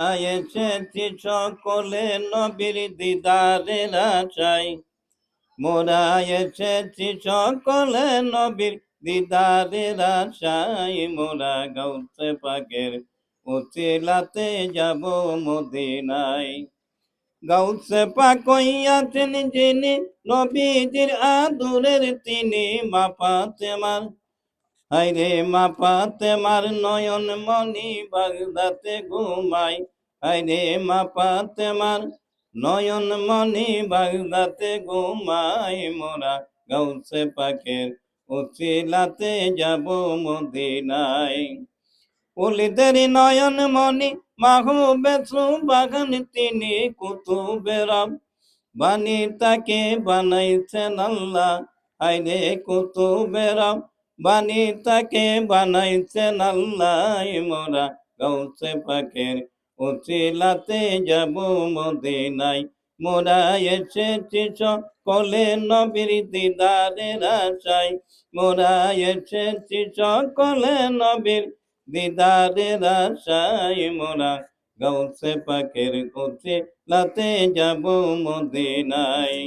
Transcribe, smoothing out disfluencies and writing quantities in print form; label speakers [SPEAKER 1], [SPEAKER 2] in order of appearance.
[SPEAKER 1] এসেছি সকলে নবীর দিদারের আশায়, মোরা এসেছি সকলে নবীর দিদারের আশায়, মোরা গাউসে পাকের উসিলাতে যাব মদিনায়। গাউসে পাক হইয়াছেন যিনি, নবীজির আদরের তিনি, মা ফাতেমার হায়রে মা ফাতেমার নয়ন মনি বাগদাতে ঘুমাই, হায়রে মা ফাতেমার নয়ন মনি বাগদাতে ঘুমাই, মোরা গাউসে পাকের উসিলাতে যাব মদিনায়। ওলিদের নয়ন মনি মাহবুবে সুবহান তিনি, কুতুবে রব বানি তাকে বানাইছেন আল্লাহ, হায়রে কুতুবে রব বানি তাকে বানাইছেন আল্লাহ, মোরা গাউসে পাকের উসিলাতে যাব মদিনায়। মোরা এসেছি সকলে নবীর দিদারের আশায়, মোরা এসেছি সকলে নবীর দিদারের আশায়, মোরা গাউসে পাকের উসিলাতে যাব মদিনায়।